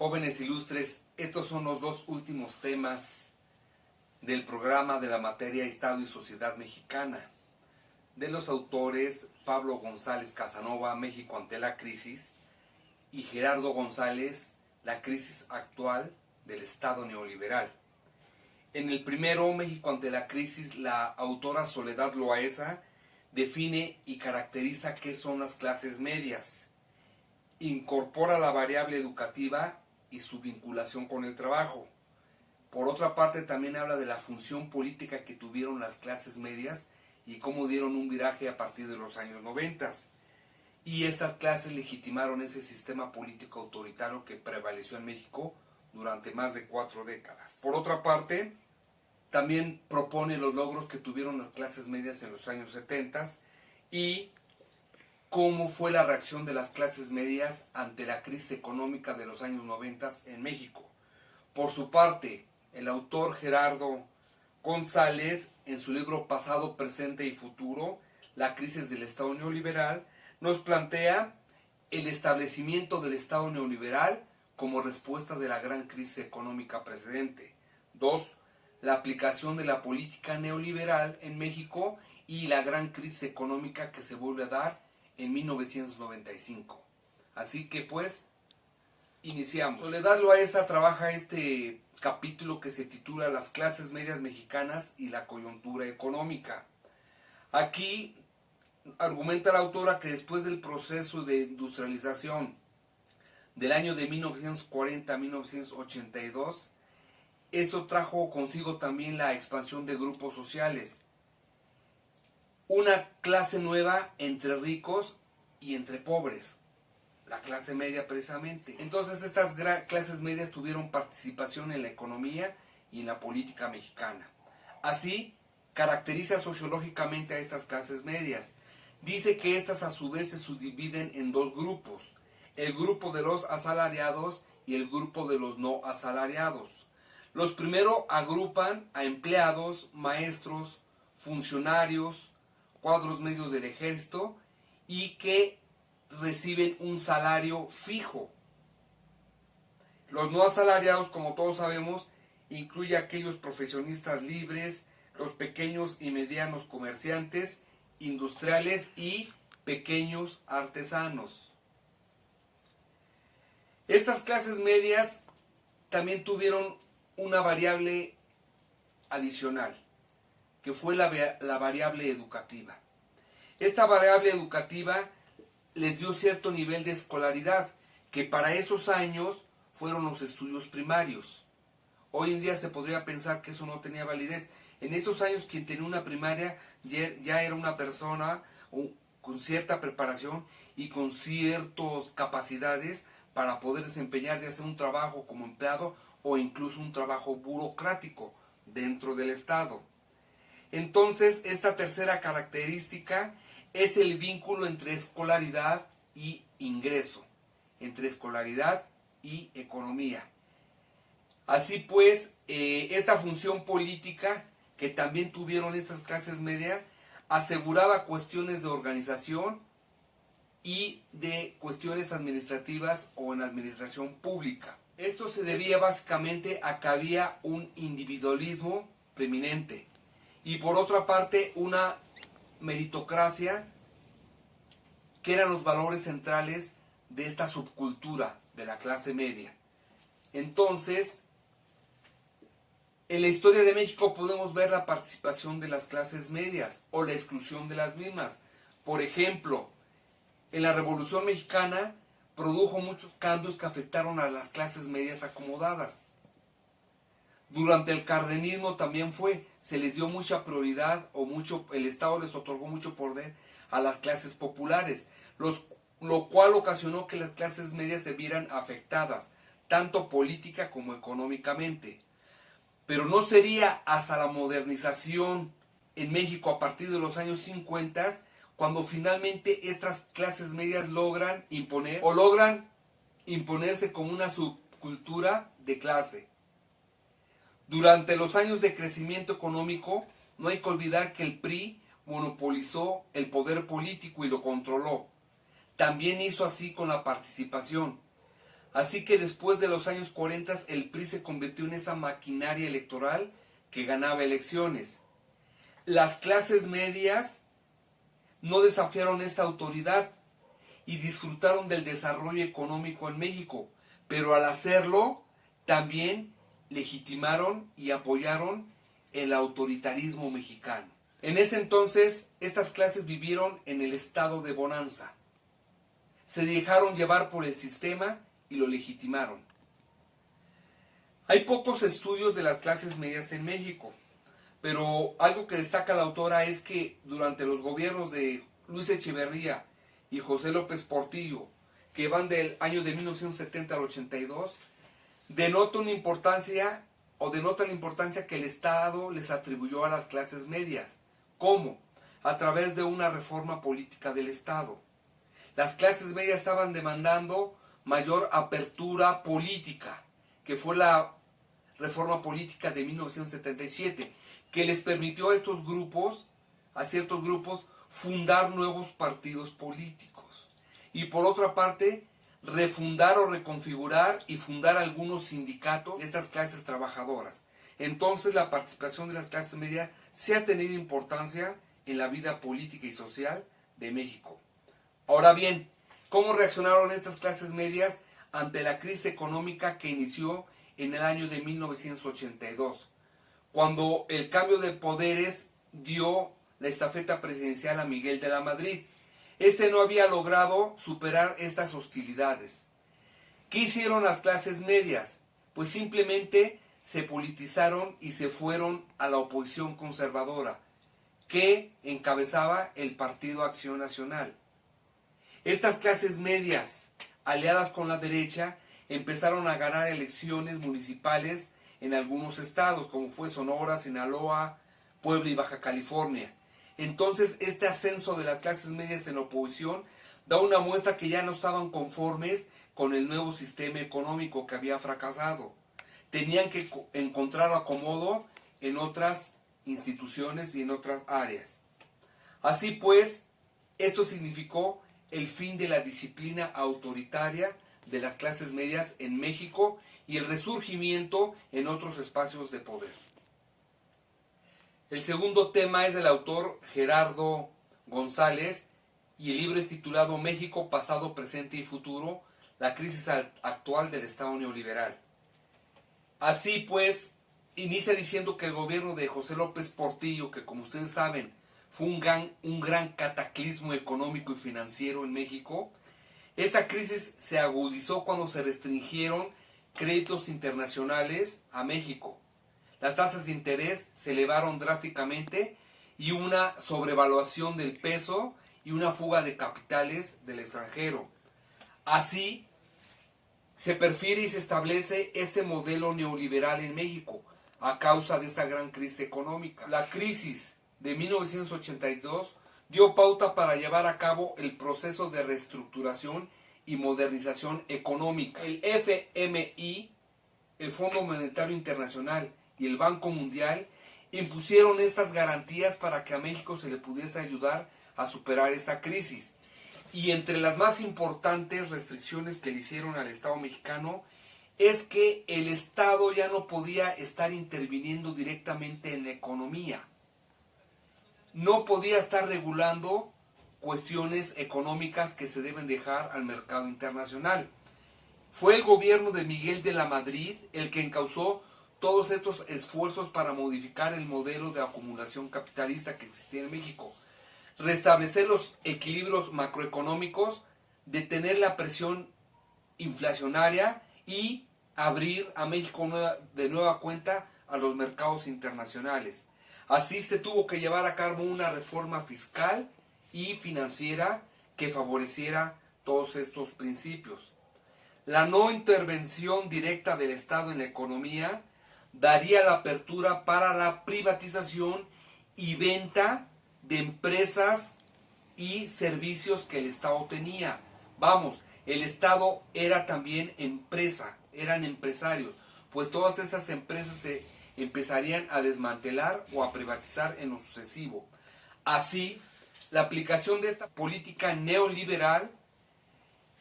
Jóvenes ilustres, estos son los dos últimos temas del programa de la materia Estado y Sociedad Mexicana, de los autores Pablo González Casanova, México ante la crisis, y Gerardo González, la crisis actual del Estado neoliberal. En el primero, México ante la crisis, la autora Soledad Loaesa define y caracteriza qué son las clases medias. Incorpora la variable educativa y su vinculación con el trabajo. Por otra parte, también habla de la función política que tuvieron las clases medias y cómo dieron un viraje a partir de los años 90. Y estas clases legitimaron ese sistema político autoritario que prevaleció en México durante más de 4 décadas. Por otra parte, también propone los logros que tuvieron las clases medias en los años 70 y cómo fue la reacción de las clases medias ante la crisis económica de los años 90 en México. Por su parte, el autor Gerardo González, en su libro Pasado, Presente y Futuro, la crisis del Estado neoliberal, nos plantea el establecimiento del Estado neoliberal como respuesta de la gran crisis económica precedente. 2. La aplicación de la política neoliberal en México y la gran crisis económica que se vuelve a dar en 1995. Así que pues, iniciamos. Soledad Loaesa trabaja este capítulo que se titula Las clases medias mexicanas y la coyuntura económica. Aquí argumenta la autora que después del proceso de industrialización del año de 1940 a 1982, eso trajo consigo también la expansión de grupos sociales. Una clase nueva entre ricos y entre pobres, la clase media precisamente. Entonces estas clases medias tuvieron participación en la economía y en la política mexicana. Así, caracteriza sociológicamente a estas clases medias. Dice que estas a su vez se subdividen en dos grupos, el grupo de los asalariados y el grupo de los no asalariados. Los primeros agrupan a empleados, maestros, funcionarios, cuadros medios del ejército y que reciben un salario fijo. Los no asalariados, como todos sabemos, incluye a aquellos profesionistas libres, los pequeños y medianos comerciantes, industriales y pequeños artesanos. Estas clases medias también tuvieron una variable adicional, que fue la variable educativa. Esta variable educativa les dio cierto nivel de escolaridad, que para esos años fueron los estudios primarios. Hoy en día se podría pensar que eso no tenía validez. En esos años quien tenía una primaria ya era una persona con cierta preparación y con ciertas capacidades para poder desempeñar ya sea un trabajo como empleado o incluso un trabajo burocrático dentro del Estado. Entonces, esta tercera característica es el vínculo entre escolaridad y ingreso, entre escolaridad y economía. Así pues, esta función política que también tuvieron estas clases medias aseguraba cuestiones de organización y de cuestiones administrativas o en administración pública. Esto se debía básicamente a que había un individualismo preeminente y por otra parte una meritocracia que eran los valores centrales de esta subcultura de la clase media. Entonces, en la historia de México podemos ver la participación de las clases medias o la exclusión de las mismas. Por ejemplo, en la Revolución Mexicana produjo muchos cambios que afectaron a las clases medias acomodadas. Durante el cardenismo también se les dio mucha prioridad el Estado les otorgó mucho poder a las clases populares, lo cual ocasionó que las clases medias se vieran afectadas, tanto política como económicamente. Pero no sería hasta la modernización en México a partir de los años 50 cuando finalmente estas clases medias logran imponerse como una subcultura de clase. Durante los años de crecimiento económico, no hay que olvidar que el PRI monopolizó el poder político y lo controló. También hizo así con la participación. Así que después de los años 40 el PRI se convirtió en esa maquinaria electoral que ganaba elecciones. Las clases medias no desafiaron esta autoridad y disfrutaron del desarrollo económico en México, pero al hacerlo también legitimaron y apoyaron el autoritarismo mexicano. En ese entonces, estas clases vivieron en el estado de bonanza. Se dejaron llevar por el sistema y lo legitimaron. Hay pocos estudios de las clases medias en México, pero algo que destaca la autora es que durante los gobiernos de Luis Echeverría y José López Portillo, que van del año de 1970 al 82, denota la importancia que el Estado les atribuyó a las clases medias. ¿Cómo? A través de una reforma política del Estado. Las clases medias estaban demandando mayor apertura política, que fue la reforma política de 1977, que les permitió a estos grupos, a ciertos grupos, fundar nuevos partidos políticos. Y por otra parte, refundar o reconfigurar y fundar algunos sindicatos de estas clases trabajadoras. Entonces la participación de las clases medias sí ha tenido importancia en la vida política y social de México. Ahora bien, ¿cómo reaccionaron estas clases medias ante la crisis económica que inició en el año de 1982? Cuando el cambio de poderes dio la estafeta presidencial a Miguel de la Madrid. Este no había logrado superar estas hostilidades. ¿Qué hicieron las clases medias? Pues simplemente se politizaron y se fueron a la oposición conservadora, que encabezaba el Partido Acción Nacional. Estas clases medias, aliadas con la derecha, empezaron a ganar elecciones municipales en algunos estados, como fue Sonora, Sinaloa, Puebla y Baja California. Entonces, este ascenso de las clases medias en la oposición da una muestra que ya no estaban conformes con el nuevo sistema económico que había fracasado. Tenían que encontrar acomodo en otras instituciones y en otras áreas. Así pues, esto significó el fin de la disciplina autoritaria de las clases medias en México y el resurgimiento en otros espacios de poder. El segundo tema es del autor Gerardo González y el libro es titulado México, pasado, presente y futuro, la crisis actual del Estado neoliberal. Así pues, inicia diciendo que el gobierno de José López Portillo, que como ustedes saben fue un gran cataclismo económico y financiero en México, esta crisis se agudizó cuando se restringieron créditos internacionales a México. Las tasas de interés se elevaron drásticamente y una sobrevaluación del peso y una fuga de capitales del extranjero. Así se perfila y se establece este modelo neoliberal en México a causa de esta gran crisis económica. La crisis de 1982 dio pauta para llevar a cabo el proceso de reestructuración y modernización económica. El FMI, el Fondo Monetario Internacional y el Banco Mundial impusieron estas garantías para que a México se le pudiese ayudar a superar esta crisis. Y entre las más importantes restricciones que le hicieron al Estado mexicano es que el Estado ya no podía estar interviniendo directamente en la economía. No podía estar regulando cuestiones económicas que se deben dejar al mercado internacional. Fue el gobierno de Miguel de la Madrid el que encauzó todos estos esfuerzos para modificar el modelo de acumulación capitalista que existía en México, restablecer los equilibrios macroeconómicos, detener la presión inflacionaria y abrir a México de nueva cuenta a los mercados internacionales. Así se tuvo que llevar a cabo una reforma fiscal y financiera que favoreciera todos estos principios. La no intervención directa del Estado en la economía daría la apertura para la privatización y venta de empresas y servicios que el Estado tenía. Vamos, el Estado era también empresa, eran empresarios, pues todas esas empresas se empezarían a desmantelar o a privatizar en lo sucesivo. Así, la aplicación de esta política neoliberal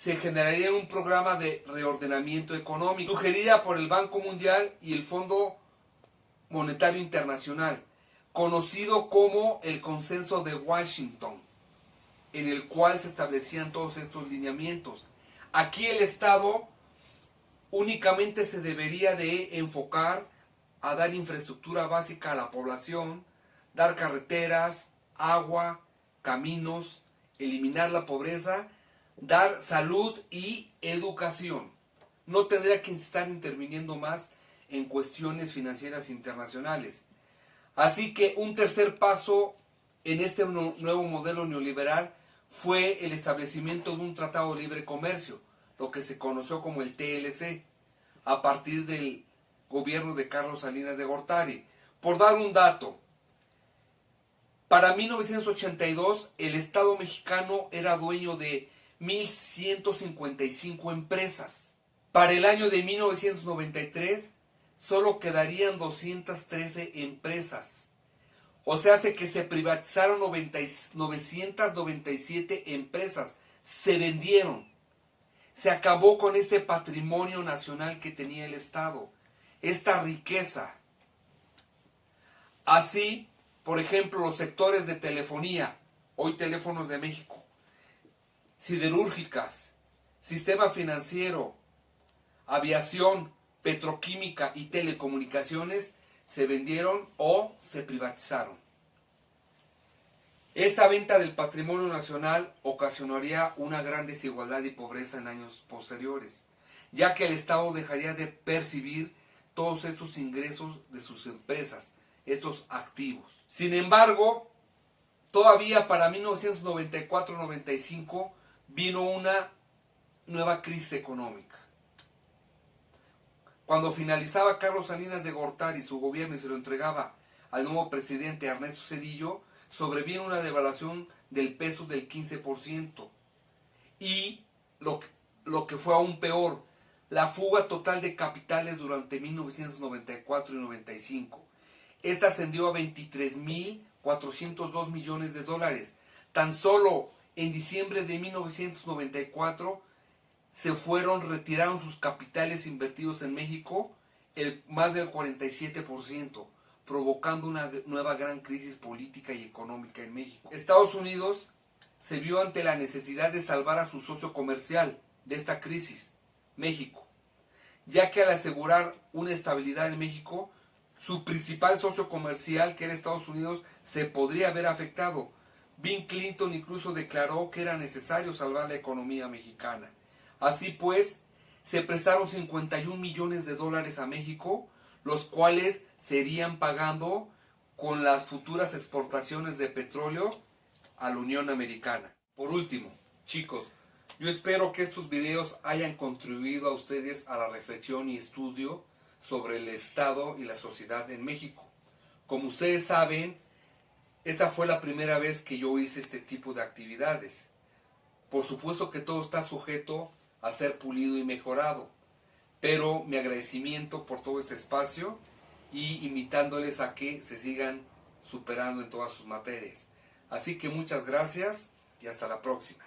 se generaría un programa de reordenamiento económico sugerida por el Banco Mundial y el Fondo Monetario Internacional, conocido como el Consenso de Washington, en el cual se establecían todos estos lineamientos. Aquí el Estado únicamente se debería de enfocar a dar infraestructura básica a la población, dar carreteras, agua, caminos, eliminar la pobreza, dar salud y educación. No tendría que estar interviniendo más en cuestiones financieras internacionales. Así que un tercer paso en este nuevo modelo neoliberal fue el establecimiento de un tratado de libre comercio, lo que se conoció como el TLC, a partir del gobierno de Carlos Salinas de Gortari. Por dar un dato, para 1982 el Estado mexicano era dueño de 1.155 empresas. Para el año de 1993 solo quedarían 213 empresas. O sea, hace que se privatizaron 997 empresas. Se vendieron. Se acabó con este patrimonio nacional que tenía el Estado. Esta riqueza. Así, por ejemplo, los sectores de telefonía, hoy Teléfonos de México, siderúrgicas, sistema financiero, aviación, petroquímica y telecomunicaciones, se vendieron o se privatizaron. Esta venta del patrimonio nacional ocasionaría una gran desigualdad y pobreza en años posteriores, ya que el Estado dejaría de percibir todos estos ingresos de sus empresas, estos activos. Sin embargo, todavía para 1994-95 vino una nueva crisis económica. Cuando finalizaba Carlos Salinas de Gortari su gobierno y se lo entregaba al nuevo presidente Ernesto Zedillo, sobrevino una devaluación del peso del 15%. Y lo que fue aún peor, la fuga total de capitales durante 1994 y 95. Esta ascendió a 23.402 millones de dólares. Tan solo en diciembre de 1994 retiraron sus capitales invertidos en México más del 47%, provocando una nueva gran crisis política y económica en México. Estados Unidos se vio ante la necesidad de salvar a su socio comercial de esta crisis, México, ya que al asegurar una estabilidad en México, su principal socio comercial, que era Estados Unidos, se podría ver afectado. Bill Clinton incluso declaró que era necesario salvar la economía mexicana. Así pues, se prestaron 51 millones de dólares a México, los cuales se irían pagando con las futuras exportaciones de petróleo a la Unión Americana. Por último, chicos, yo espero que estos videos hayan contribuido a ustedes a la reflexión y estudio sobre el Estado y la sociedad en México. Como ustedes saben, esta fue la primera vez que yo hice este tipo de actividades. Por supuesto que todo está sujeto a ser pulido y mejorado, pero mi agradecimiento por todo este espacio y invitándoles a que se sigan superando en todas sus materias. Así que muchas gracias y hasta la próxima.